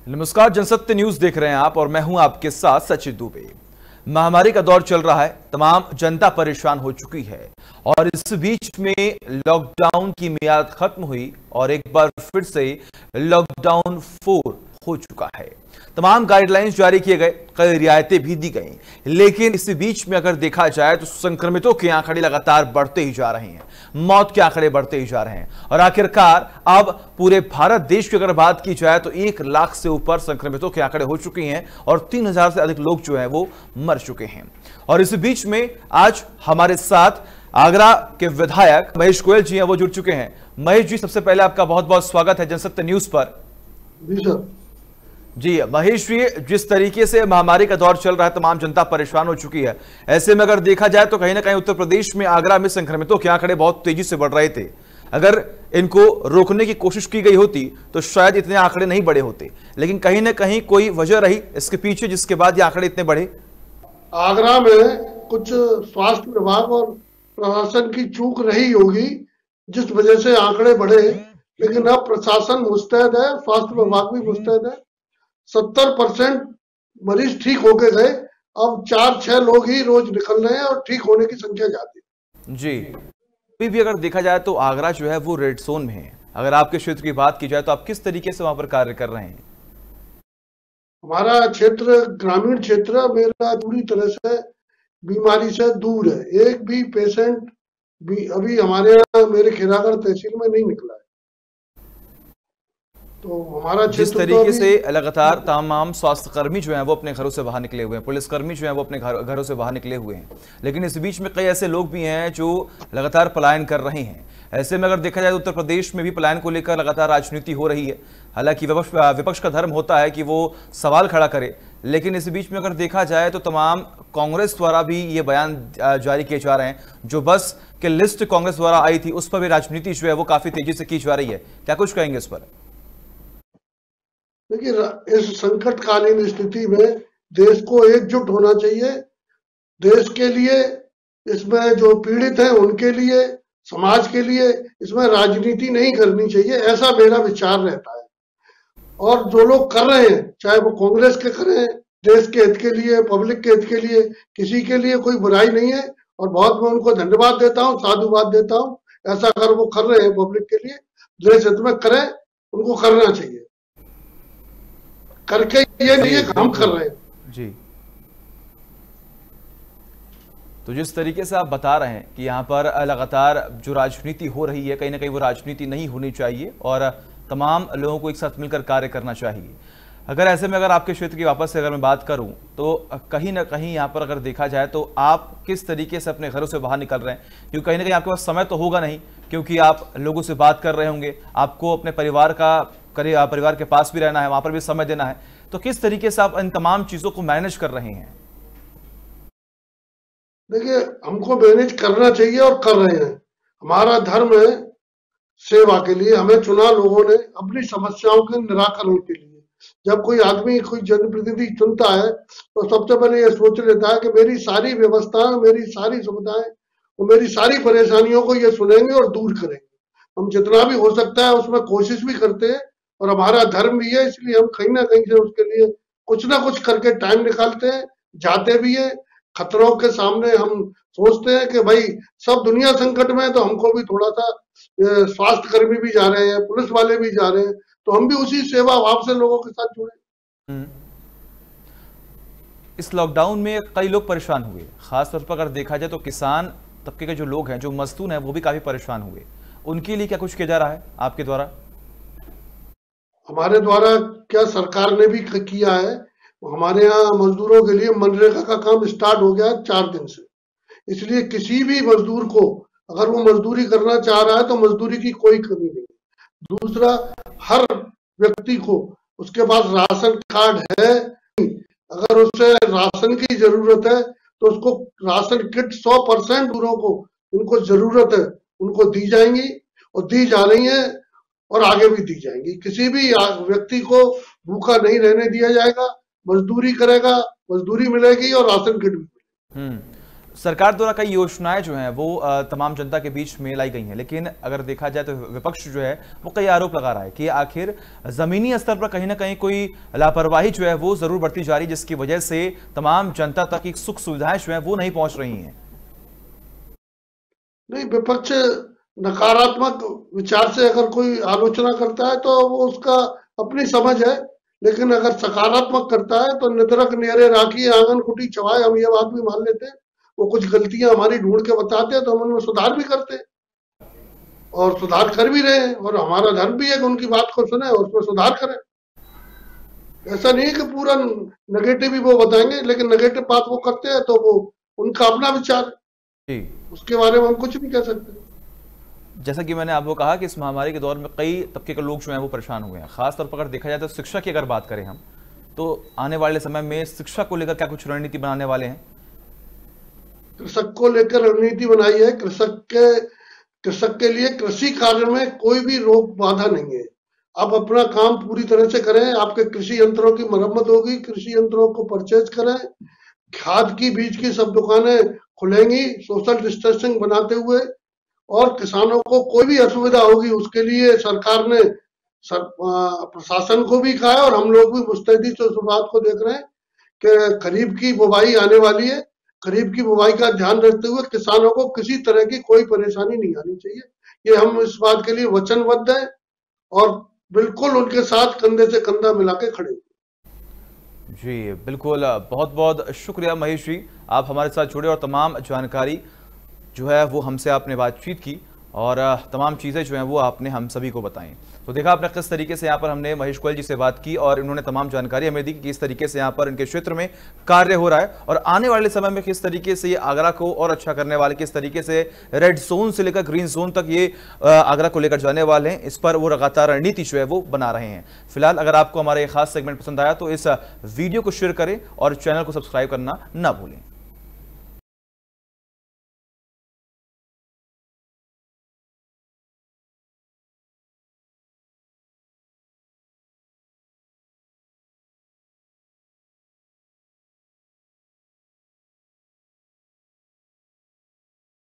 नमस्कार, जनसत्य न्यूज देख रहे हैं आप और मैं हूं आपके साथ सचिन दुबे। महामारी का दौर चल रहा है, तमाम जनता परेशान हो चुकी है और इस बीच में लॉकडाउन की मियाद खत्म हुई और एक बार फिर से लॉकडाउन 4 हो चुका है। तमाम गाइडलाइंस जारी किए गए, कई रियायतें भी दी गई, लेकिन इस बीच में अगर देखा जाए तो संक्रमितों के आंकड़े लगातार बढ़ते ही जा रहे हैं, मौत के आंकड़े बढ़ते ही जा रहे हैं और आखिरकार अब पूरे भारत देश की अगर बात की जाए तो 1 लाख से ऊपर संक्रमितों के आंकड़े हो चुके हैं और 3000 से अधिक लोग जो है वो मर चुके हैं। और इस बीच में आज हमारे साथ आगरा के विधायक महेश गोयल जी हैं, वो जुड़ चुके हैं। महेश जी, सबसे पहले आपका बहुत बहुत स्वागत है जनसत्य न्यूज पर। जी महेश जी, जिस तरीके से महामारी का दौर चल रहा है, तमाम जनता परेशान हो चुकी है, ऐसे में अगर देखा जाए तो कहीं ना कहीं उत्तर प्रदेश में आगरा में संक्रमितों के आंकड़े बहुत तेजी से बढ़ रहे थे। अगर इनको रोकने की कोशिश की गई होती तो शायद इतने आंकड़े नहीं बढ़े होते, लेकिन कहीं ना कहीं कोई वजह रही इसके पीछे जिसके बाद ये आंकड़े इतने बढ़े। आगरा में कुछ स्वास्थ्य विभाग और प्रशासन की चूक रही होगी जिस वजह से आंकड़े बढ़े, लेकिन अब प्रशासन मुस्तैद है, स्वास्थ्य विभाग भी मुस्तैद है। 70% मरीज ठीक होके गए, अब 4-6 लोग ही रोज निकल रहे हैं और ठीक होने की संख्या ज्यादा है। जी, अभी भी अगर देखा जाए तो आगरा जो है वो रेड जोन में है। अगर आपके क्षेत्र की बात की जाए तो आप किस तरीके से वहां पर कार्य कर रहे हैं? हमारा क्षेत्र ग्रामीण क्षेत्र मेरा पूरी तरह से बीमारी से दूर है। एक भी पेशेंट भी अभी हमारे यहाँ मेरे खैरागढ़ तहसील में नहीं निकला है। तो हमारा जिस तरीके से लगातार तमाम स्वास्थ्य कर्मी जो हैं वो अपने घरों से बाहर निकले हुए हैं, पुलिसकर्मी जो हैं वो अपने घरों से बाहर निकले हुए हैं, लेकिन इस बीच में कई ऐसे लोग भी हैं जो लगातार पलायन कर रहे हैं। ऐसे में अगर देखा जाए तो उत्तर प्रदेश में भी पलायन को लेकर लगातार राजनीति हो रही है। हालांकि विपक्ष का धर्म होता है कि वो सवाल खड़ा करे, लेकिन इस बीच में अगर देखा जाए तो तमाम कांग्रेस द्वारा भी ये बयान जारी किए जा रहे हैं। जो बस के लिस्ट कांग्रेस द्वारा आई थी उस पर भी राजनीति जो है वो काफी तेजी से की जा रही है। क्या कुछ कहेंगे इस पर? देखिए, इस संकटकालीन स्थिति में देश को एकजुट होना चाहिए। देश के लिए, इसमें जो पीड़ित हैं उनके लिए, समाज के लिए इसमें राजनीति नहीं करनी चाहिए, ऐसा मेरा विचार रहता है। और जो लोग कर रहे हैं, चाहे वो कांग्रेस के करें, देश के हित के लिए, पब्लिक के हित के लिए, किसी के लिए कोई बुराई नहीं है और बहुत मैं उनको धन्यवाद देता हूँ, साधुवाद देता हूँ। ऐसा अगर वो कर रहे हैं पब्लिक के लिए, देश हित में करें, उनको करना चाहिए। करके ये नहीं है हम कर रहे हैं। जी, तो जिस तरीके से आप बता रहे हैं कि यहाँ पर लगातार जो राजनीति हो रही है, कहीं ना कहीं वो राजनीति नहीं होनी चाहिए और तमाम लोगों को एक साथ मिलकर कार्य करना चाहिए। अगर ऐसे में अगर आपके क्षेत्र की वापस से अगर मैं बात करूं तो कहीं ना कहीं यहाँ पर अगर देखा जाए तो आप किस तरीके से अपने घरों से बाहर निकल रहे हैं? क्योंकि कहीं ना कहीं आपके पास समय तो होगा नहीं, क्योंकि आप लोगों से बात कर रहे होंगे, आपको अपने परिवार के पास भी रहना है, वहां पर भी समय देना है। तो किस तरीके से आप इन तमाम चीजों को मैनेज कर रहे हैं? देखिए, हमको मैनेज करना चाहिए और कर रहे हैं। हमारा धर्म है सेवा के लिए, हमें चुना लोगों ने अपनी समस्याओं के निराकरण के लिए। जब कोई आदमी कोई जनप्रतिनिधि चुनता है तो सबसे पहले ये सोच लेता है कि मेरी सारी व्यवस्थाएं, मेरी सारी सुविधाएं और मेरी सारी परेशानियों को ये सुनेंगे और दूर करेंगे। हम जितना भी हो सकता है उसमें कोशिश भी करते हैं और हमारा धर्म भी है, इसलिए हम कहीं ना कहीं से उसके लिए कुछ ना कुछ करके टाइम निकालते हैं, जाते भी है। खतरों के सामने हम सोचते हैं कि भाई सब दुनिया संकट में है तो हमको भी थोड़ा सा, स्वास्थ्य कर्मी भी जा रहे हैं, पुलिस वाले भी जा रहे हैं, तो हम भी उसी सेवा भाव से लोगों के साथ जुड़े। इस लॉकडाउन में कई लोग परेशान हुए, खासतौर पर अगर देखा जाए तो किसान तबके के जो लोग हैं, जो मजदूर हैं, वो भी काफी परेशान हुए। उनके लिए क्या कुछ किया जा रहा है आपके द्वारा? हमारे द्वारा क्या सरकार ने भी किया है। हमारे यहाँ मजदूरों के लिए मनरेगा का काम स्टार्ट हो गया 4 दिन से, इसलिए किसी भी मजदूर को अगर वो मजदूरी करना चाह रहा है तो मजदूरी की कोई कमी नहीं। दूसरा, हर व्यक्ति को उसके पास राशन कार्ड है, अगर उसे राशन की जरूरत है तो उसको राशन किट 100% दूरों को इनको जरूरत है उनको दी जाएंगी और दी जा रही है और आगे भी दी जाएंगी। किसी भी व्यक्ति को भूखा नहीं रहने दिया जाएगा। मजदूरी करेगा, मजदूरी मिलेगी और राशन किट भी। सरकार द्वारा कई योजनाएं जो हैं वो तमाम जनता के बीच में लाई गई हैं, लेकिन अगर देखा जाए तो विपक्ष जो है वो कई आरोप लगा रहा है कि आखिर जमीनी स्तर पर कहीं ना कहीं कोई लापरवाही जो है वो जरूर बढ़ती जा रही है, जिसकी वजह से तमाम जनता तक एक सुख सुविधाएं जो है वो नहीं पहुंच रही हैं। नहीं, विपक्ष नकारात्मक विचार से अगर कोई आलोचना करता है तो वो उसका अपनी समझ है, लेकिन अगर सकारात्मक करता है तो निदरक नेरे राखी आंगन कुटी चबाए, हम ये बात भी मान लेते हैं। वो कुछ गलतियां हमारी ढूंढ के बताते हैं तो हम उनमें सुधार भी करते हैं और सुधार कर भी रहे हैं, और हमारा धर्म भी है कि उनकी बात को सुने और उसमें सुधार करें। ऐसा नहीं है कि पूरा नेगेटिव ही वो बताएंगे, लेकिन नेगेटिव बात वो करते हैं तो वो उनका अपना विचार है, उसके बारे में हम कुछ नहीं कह सकते। जैसा कि मैंने आपको कहा कि इस महामारी के दौर में कई तबके के लोग जो हैं वो परेशान हुए हैं, खासतौर पर अगर देखा जाए तो शिक्षा की अगर बात करें हम, तो आने वाले समय में शिक्षा को लेकर क्या कुछ रणनीति बनाने वाले हैं? कृषक को लेकर रणनीति बनाई है। कृषक के लिए कृषि कार्य में कोई भी रोक बाधा नहीं है। आप अपना काम पूरी तरह से करें, आपके कृषि यंत्रों की मरम्मत होगी, कृषि यंत्रों को परचेज करें, खाद की बीज की सब दुकानें खुलेंगी सोशल डिस्टेंसिंग बनाते हुए, और किसानों को कोई भी असुविधा होगी उसके लिए सरकार ने प्रशासन को भी कहा है और हम लोग भी मुस्तैदी से उस बात को देख रहे हैं कि खरीफ की बुवाई आने वाली है। खरीफ की बुवाई का ध्यान रखते हुए किसानों को किसी तरह की कोई परेशानी नहीं आनी चाहिए, ये हम इस बात के लिए वचनबद्ध हैं और बिल्कुल उनके साथ कंधे से कंधा मिला के खड़े हैं। जी बिल्कुल, बहुत बहुत शुक्रिया महेश जी, आप हमारे साथ जुड़े और तमाम जानकारी जो है वो हमसे आपने बातचीत की और तमाम चीज़ें जो हैं वो आपने हम सभी को बताई। तो देखा आपने किस तरीके से यहाँ पर हमने महेश गोयल जी से बात की और इन्होंने तमाम जानकारी हमें दी कि किस तरीके से यहाँ पर इनके क्षेत्र में कार्य हो रहा है और आने वाले समय में किस तरीके से ये आगरा को और अच्छा करने वाले, किस तरीके से रेड जोन से लेकर ग्रीन जोन तक ये आगरा को लेकर जाने वाले हैं, इस पर वो लगातार रणनीति जो है वो बना रहे हैं। फिलहाल अगर आपको हमारा ये खास सेगमेंट पसंद आया तो इस वीडियो को शेयर करें और चैनल को सब्सक्राइब करना ना भूलें।